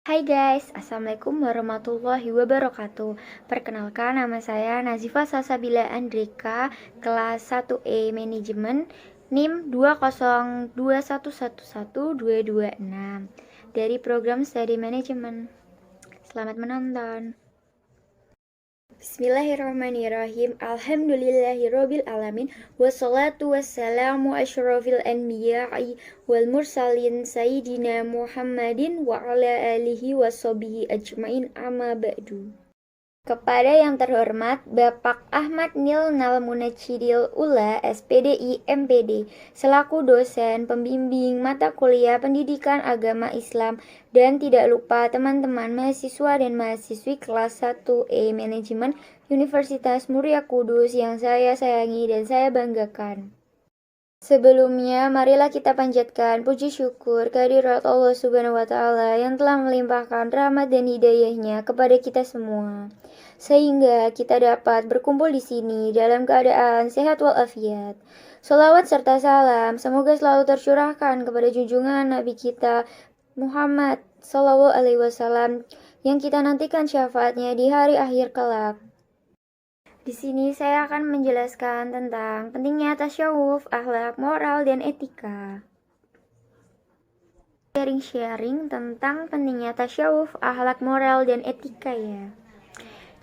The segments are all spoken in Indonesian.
Hai guys, Assalamualaikum warahmatullahi wabarakatuh. Perkenalkan, nama saya Nazifa Salsabila Andrika, kelas 1E Manajemen, NIM 202111226 dari program Studi Manajemen. Selamat menonton. Bismillahirrahmanirrahim. Alhamdulillahirabbil alamin. Wassalatu wassalamu asyrafil anbiya'i wal mursalin sayyidina Muhammadin wa ala alihi washabihi ajmain, amma ba'du. Kepada yang terhormat Bapak Ahmad Nilnal Munajjidil Ula, SPDI MPD, selaku dosen pembimbing mata kuliah Pendidikan Agama Islam, dan tidak lupa teman-teman mahasiswa dan mahasiswi kelas 1E Manajemen Universitas Muria Kudus yang saya sayangi dan saya banggakan. Sebelumnya, marilah kita panjatkan puji syukur kehadirat Allah Subhanahu wa Ta'ala yang telah melimpahkan rahmat dan hidayahnya kepada kita semua, sehingga kita dapat berkumpul di sini dalam keadaan sehat walafiat. Sholawat serta salam semoga selalu tercurahkan kepada junjungan Nabi kita Muhammad Sallallahu Alaihi Wasallam yang kita nantikan syafaatnya di hari akhir kelak. Di sini saya akan menjelaskan tentang pentingnya tasyawuf, akhlak, moral, dan etika. Sharing-sharing tentang pentingnya tasyawuf, akhlak, moral, dan etika ya.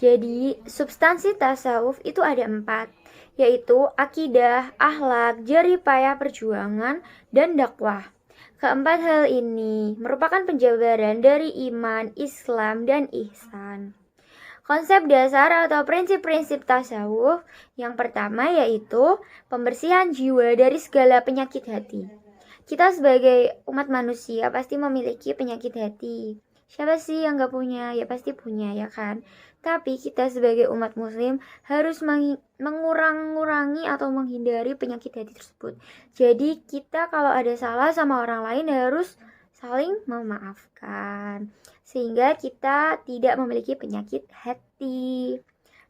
Jadi, substansi tasawuf itu ada 4, yaitu akidah, akhlak, jerih payah perjuangan, dan dakwah. Keempat hal ini merupakan penjabaran dari iman, Islam, dan ihsan. Konsep dasar atau prinsip-prinsip tasawuf yang pertama yaitu pembersihan jiwa dari segala penyakit hati. Kita sebagai umat manusia pasti memiliki penyakit hati. Siapa sih yang gak punya? Ya pasti punya ya kan? Tapi kita sebagai umat muslim harus mengurangi atau menghindari penyakit hati tersebut. Jadi kita kalau ada salah sama orang lain harus saling memaafkan, sehingga kita tidak memiliki penyakit hati.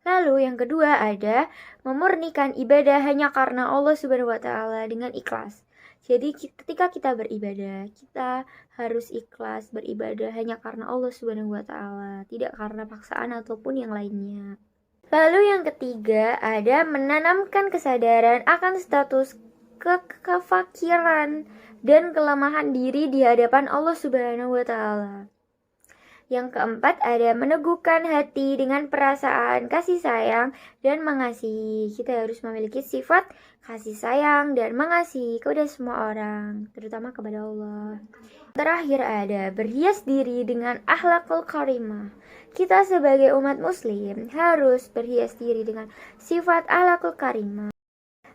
Lalu yang kedua ada memurnikan ibadah hanya karena Allah Subhanahu wa Ta'ala dengan ikhlas. Jadi ketika kita beribadah, kita harus ikhlas beribadah hanya karena Allah Subhanahu wa Ta'ala, tidak karena paksaan ataupun yang lainnya. Lalu yang ketiga ada menanamkan kesadaran akan status kefakiran dan kelemahan diri di hadapan Allah Subhanahu wa Ta'ala. Yang keempat ada meneguhkan hati dengan perasaan kasih sayang dan mengasihi. Kita harus memiliki sifat kasih sayang dan mengasihi kepada semua orang, terutama kepada Allah. Terakhir ada berhias diri dengan akhlakul karimah. Kita sebagai umat muslim harus berhias diri dengan sifat akhlakul karimah.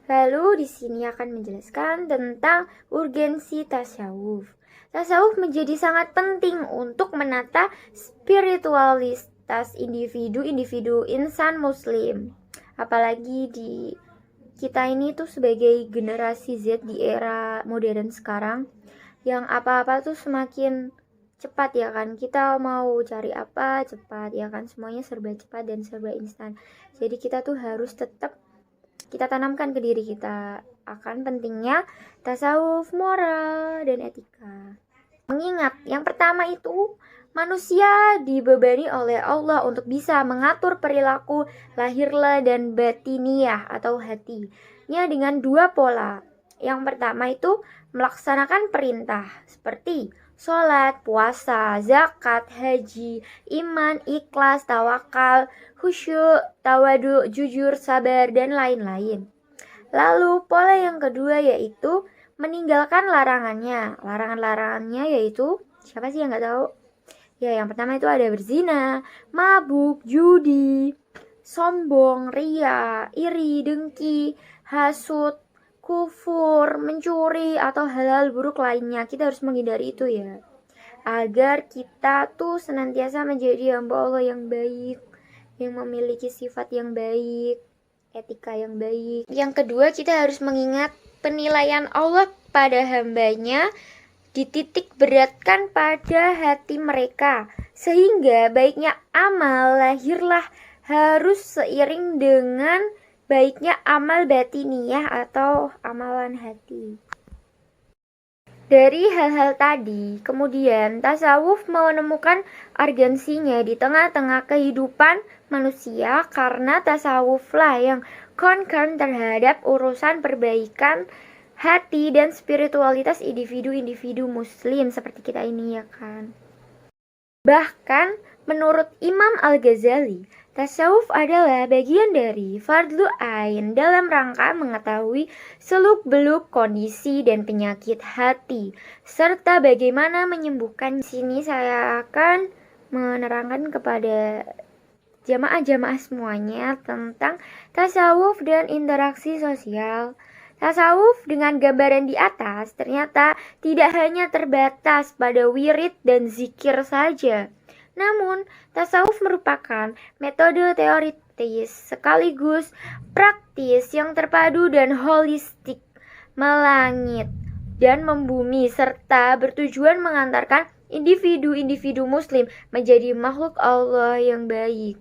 Lalu di sini akan menjelaskan tentang urgensi tasawuf. Tasawuf menjadi sangat penting untuk menata spiritualitas individu insan muslim. Apalagi di kita ini tuh sebagai generasi Z di era modern sekarang, yang apa-apa tuh semakin cepat ya kan. Kita mau cari apa cepat ya kan, semuanya serba cepat dan serba instan. Jadi kita tuh harus tetap kita tanamkan ke diri kita akan pentingnya tasawuf, moral, dan etika. Mengingat yang pertama itu manusia dibebani oleh Allah untuk bisa mengatur perilaku lahirlah dan batiniah atau hatinya dengan 2 pola. Yang pertama itu melaksanakan perintah seperti sholat, puasa, zakat, haji, iman, ikhlas, tawakal, khusyuk, tawadu, jujur, sabar, dan lain-lain. Lalu pola yang kedua yaitu meninggalkan larangannya. Larangan-larangannya yaitu, siapa sih yang gak tahu? Ya, yang pertama itu ada berzina, mabuk, judi, sombong, ria, iri, dengki, hasut, kufur, mencuri, atau hal-hal buruk lainnya. Kita harus menghindari itu ya, agar kita tuh senantiasa menjadi hamba Allah yang baik, yang memiliki sifat yang baik, etika yang baik. Yang kedua, kita harus mengingat penilaian Allah pada hambanya dititik beratkan pada hati mereka, sehingga baiknya amal lahirlah harus seiring dengan baiknya amal batiniyah atau amalan hati. Dari hal-hal tadi, kemudian tasawuf menemukan urgensinya di tengah-tengah kehidupan manusia karena tasawuflah yang concern terhadap urusan perbaikan hati dan spiritualitas individu-individu muslim seperti kita ini, ya kan. Bahkan menurut Imam Al-Ghazali, tasawuf adalah bagian dari fardhu ain dalam rangka mengetahui seluk-beluk kondisi dan penyakit hati, serta bagaimana menyembuhkan. Sini saya akan menerangkan kepada jamaah-jamaah semuanya tentang tasawuf dan interaksi sosial. Tasawuf dengan gambaran di atas ternyata tidak hanya terbatas pada wirid dan zikir saja. Namun, tasawuf merupakan metode teoritis sekaligus praktis yang terpadu dan holistik, melangit dan membumi, serta bertujuan mengantarkan individu-individu muslim menjadi makhluk Allah yang baik.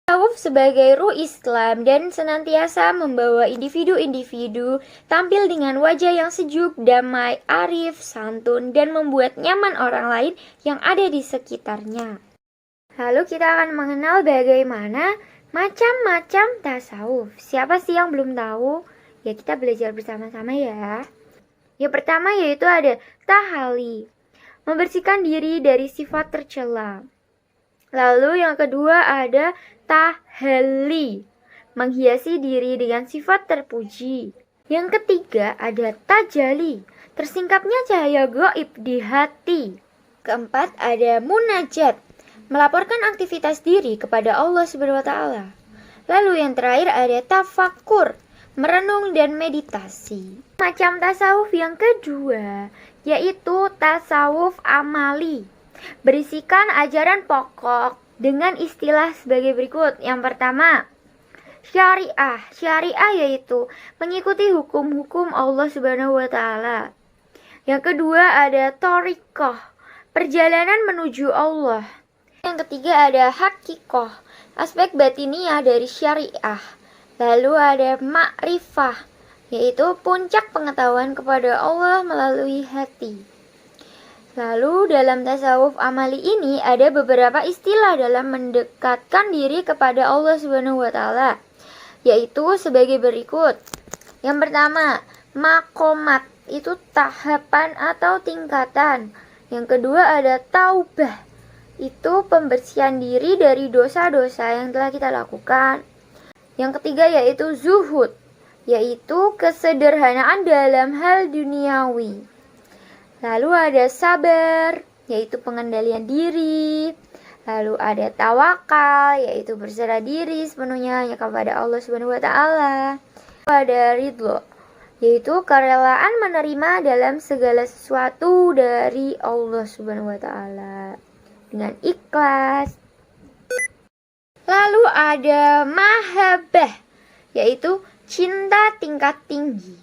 Tasawuf sebagai ruh Islam dan senantiasa membawa individu-individu tampil dengan wajah yang sejuk, damai, arif, santun, dan membuat nyaman orang lain yang ada di sekitarnya. Lalu kita akan mengenal bagaimana macam-macam tasawuf. Siapa sih yang belum tahu? Ya kita belajar bersama-sama ya. Yang pertama yaitu ada tahali, membersihkan diri dari sifat tercela. Lalu yang kedua ada tahalli, menghiasi diri dengan sifat terpuji. Yang ketiga ada tajali, tersingkapnya cahaya gaib di hati. Keempat ada munajat, melaporkan aktivitas diri kepada Allah SWT. Lalu yang terakhir ada tafakur, merenung dan meditasi. Macam tasawuf yang kedua yaitu tasawuf amali, berisikan ajaran pokok dengan istilah sebagai berikut. Yang pertama, syariah. Syariah yaitu mengikuti hukum-hukum Allah Subhanahu wa taala. Yang kedua ada thariqah, perjalanan menuju Allah. Yang ketiga ada hakikoh, aspek batiniah dari syariah. Lalu ada ma'rifah, yaitu puncak pengetahuan kepada Allah melalui hati. Lalu dalam tasawuf amali ini ada beberapa istilah dalam mendekatkan diri kepada Allah Subhanahu wa taala, yaitu sebagai berikut. Yang pertama, makomat, itu tahapan atau tingkatan. Yang kedua ada taubah, itu pembersihan diri dari dosa-dosa yang telah kita lakukan. Yang ketiga yaitu zuhud, yaitu kesederhanaan dalam hal duniawi. Lalu ada sabar, yaitu pengendalian diri. Lalu ada tawakal, yaitu berserah diri sepenuhnya hanya kepada Allah Subhanahu wa taala. Ada ridho, yaitu kerelaan menerima dalam segala sesuatu dari Allah Subhanahu wa taala dengan ikhlas. Lalu ada mahabbah, yaitu cinta tingkat tinggi.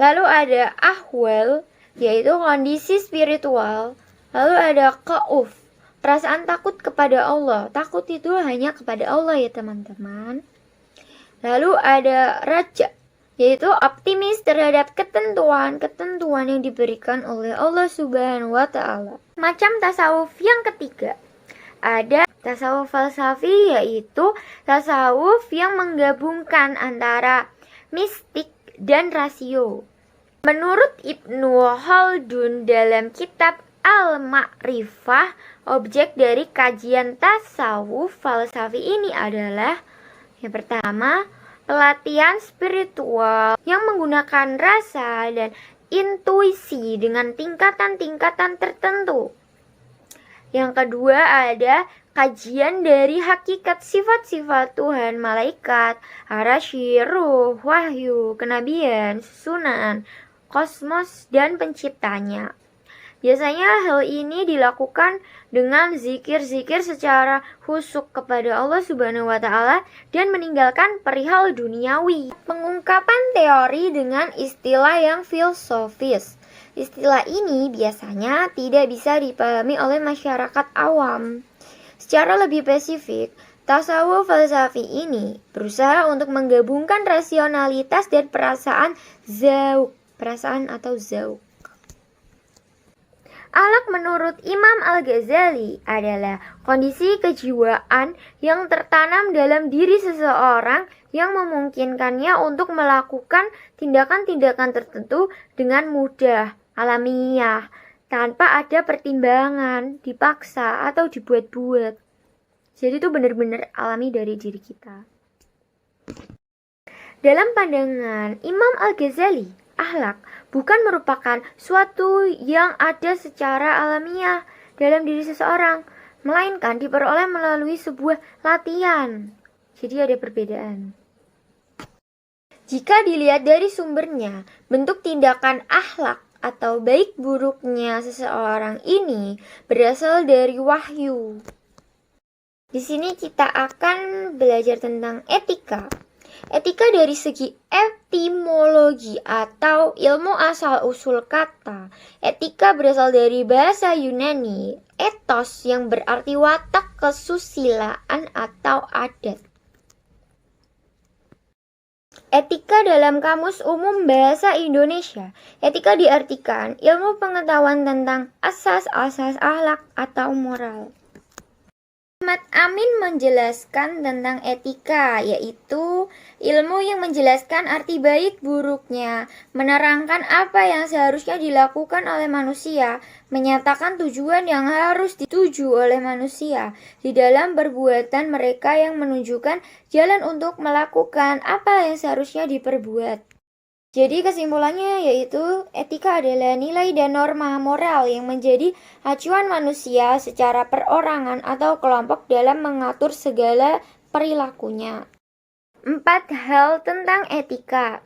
Lalu ada ahwal, yaitu kondisi spiritual. Lalu ada khauf, perasaan takut kepada Allah. Takut itu hanya kepada Allah ya teman-teman. Lalu ada raja, yaitu optimis terhadap ketentuan yang diberikan oleh Allah Subhanahu wa taala. Macam tasawuf yang ketiga ada tasawuf falsafi, yaitu tasawuf yang menggabungkan antara mistik dan rasio. Menurut Ibnu Khaldun dalam kitab Al-Ma'rifah, objek dari kajian tasawuf falsafi ini adalah yang pertama, pelatihan spiritual yang menggunakan rasa dan intuisi dengan tingkatan-tingkatan tertentu. Yang kedua ada kajian dari hakikat sifat-sifat Tuhan, malaikat, arasy, ruh, wahyu, kenabian, susunan, kosmos, dan penciptanya. Biasanya hal ini dilakukan dengan zikir-zikir secara khusyuk kepada Allah Subhanahu wa taala dan meninggalkan perihal duniawi. Pengungkapan teori dengan istilah yang filosofis. Istilah ini biasanya tidak bisa dipahami oleh masyarakat awam. Secara lebih spesifik, tasawuf falsafi ini berusaha untuk menggabungkan rasionalitas dan perasaan zauq, perasaan atau zauq. Akhlak menurut Imam Al-Ghazali adalah kondisi kejiwaan yang tertanam dalam diri seseorang yang memungkinkannya untuk melakukan tindakan-tindakan tertentu dengan mudah, alamiah, tanpa ada pertimbangan, dipaksa, atau dibuat-buat. Jadi itu benar-benar alami dari diri kita. Dalam pandangan Imam Al-Ghazali, akhlak bukan merupakan suatu yang ada secara alamiah dalam diri seseorang, melainkan diperoleh melalui sebuah latihan. Jadi ada perbedaan. Jika dilihat dari sumbernya, bentuk tindakan akhlak atau baik buruknya seseorang ini berasal dari wahyu. Di sini kita akan belajar tentang etika. Etika dari segi etimologi atau ilmu asal-usul kata. Etika berasal dari bahasa Yunani, ethos yang berarti watak kesusilaan atau adat. Etika dalam Kamus Umum Bahasa Indonesia. Etika diartikan ilmu pengetahuan tentang asas-asas akhlak atau moral. Ahmad Amin menjelaskan tentang etika, yaitu ilmu yang menjelaskan arti baik buruknya, menerangkan apa yang seharusnya dilakukan oleh manusia, menyatakan tujuan yang harus dituju oleh manusia di dalam perbuatan mereka yang menunjukkan jalan untuk melakukan apa yang seharusnya diperbuat. Jadi kesimpulannya yaitu etika adalah nilai dan norma moral yang menjadi acuan manusia secara perorangan atau kelompok dalam mengatur segala perilakunya. 4 hal tentang etika.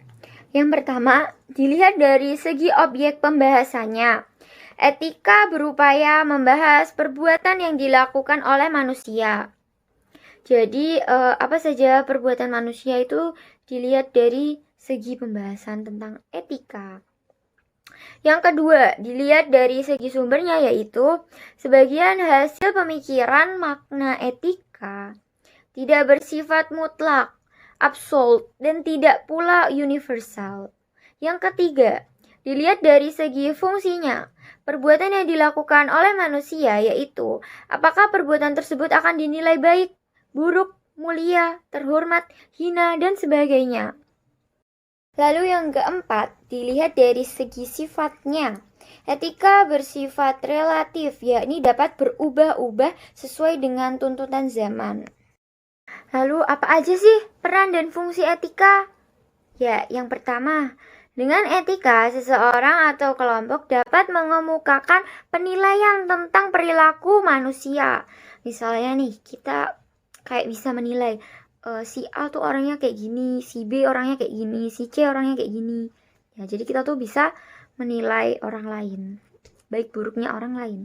Yang pertama, dilihat dari segi objek pembahasannya. Etika berupaya membahas perbuatan yang dilakukan oleh manusia. Jadi apa saja perbuatan manusia itu dilihat dari segi pembahasan tentang etika. Yang kedua, dilihat dari segi sumbernya, yaitu sebagian hasil pemikiran makna etika tidak bersifat mutlak, absolut, dan tidak pula universal. Yang ketiga, dilihat dari segi fungsinya. Perbuatan yang dilakukan oleh manusia, yaitu apakah perbuatan tersebut akan dinilai baik, buruk, mulia, terhormat, hina, dan sebagainya. Lalu yang keempat, dilihat dari segi sifatnya. Etika bersifat relatif, yakni dapat berubah-ubah sesuai dengan tuntutan zaman. Lalu apa aja sih peran dan fungsi etika? Ya, yang pertama, dengan etika seseorang atau kelompok dapat mengemukakan penilaian tentang perilaku manusia. Misalnya nih, kita kayak bisa menilai si A tuh orangnya kayak gini, si B orangnya kayak gini, si C orangnya kayak gini. Ya, jadi kita tuh bisa menilai orang lain, baik buruknya orang lain.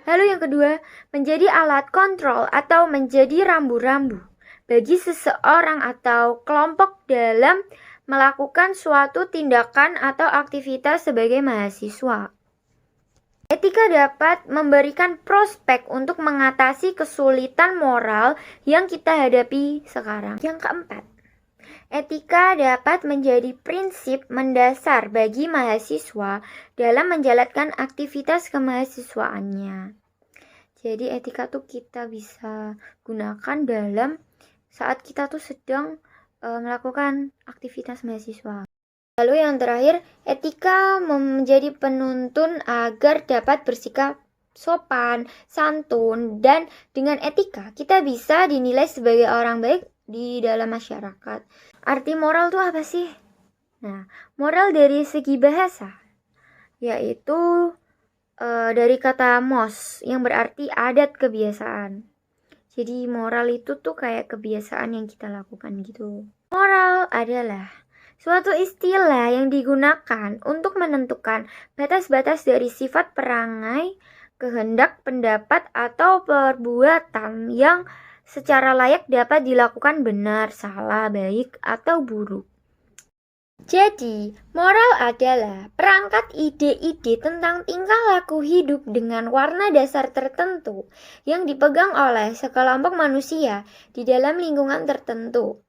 Lalu yang kedua, menjadi alat kontrol atau menjadi rambu-rambu bagi seseorang atau kelompok dalam melakukan suatu tindakan atau aktivitas sebagai mahasiswa. Etika dapat memberikan prospek untuk mengatasi kesulitan moral yang kita hadapi sekarang. Yang keempat, etika dapat menjadi prinsip mendasar bagi mahasiswa dalam menjalankan aktivitas kemahasiswaannya. Jadi etika tuh kita bisa gunakan dalam saat kita tuh sedang melakukan aktivitas mahasiswa. Lalu yang terakhir, etika menjadi penuntun agar dapat bersikap sopan, santun, dan dengan etika kita bisa dinilai sebagai orang baik di dalam masyarakat. Arti moral itu apa sih? Nah, moral dari segi bahasa, yaitu dari kata mos yang berarti adat kebiasaan. Jadi moral itu tuh kayak kebiasaan yang kita lakukan gitu. Moral adalah suatu istilah yang digunakan untuk menentukan batas-batas dari sifat perangai, kehendak, pendapat, atau perbuatan yang secara layak dapat dilakukan benar, salah, baik, atau buruk. Jadi, moral adalah perangkat ide-ide tentang tingkah laku hidup dengan warna dasar tertentu yang dipegang oleh sekelompok manusia di dalam lingkungan tertentu.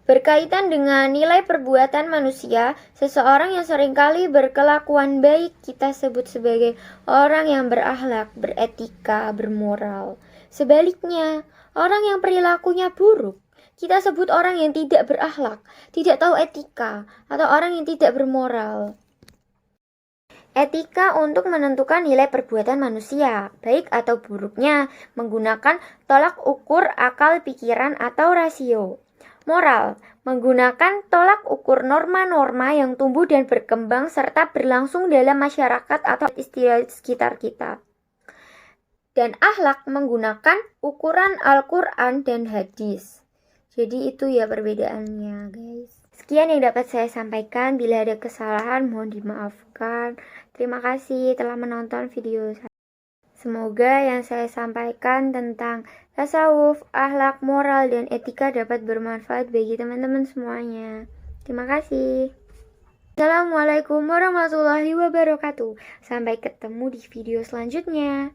Berkaitan dengan nilai perbuatan manusia, seseorang yang seringkali berkelakuan baik kita sebut sebagai orang yang berakhlak, beretika, bermoral. Sebaliknya, orang yang perilakunya buruk, kita sebut orang yang tidak berakhlak, tidak tahu etika, atau orang yang tidak bermoral. Etika untuk menentukan nilai perbuatan manusia, baik atau buruknya, menggunakan tolak ukur akal pikiran atau rasio. Moral, menggunakan tolak ukur norma-norma yang tumbuh dan berkembang serta berlangsung dalam masyarakat atau istilah sekitar kita. Dan akhlak menggunakan ukuran Al-Quran dan hadis. Jadi itu ya perbedaannya, guys. Sekian yang dapat saya sampaikan. Bila ada kesalahan mohon dimaafkan. Terima kasih telah menonton video saya. Semoga yang saya sampaikan tentang tasawuf, akhlak, moral, dan etika dapat bermanfaat bagi teman-teman semuanya. Terima kasih. Assalamualaikum warahmatullahi wabarakatuh. Sampai ketemu di video selanjutnya.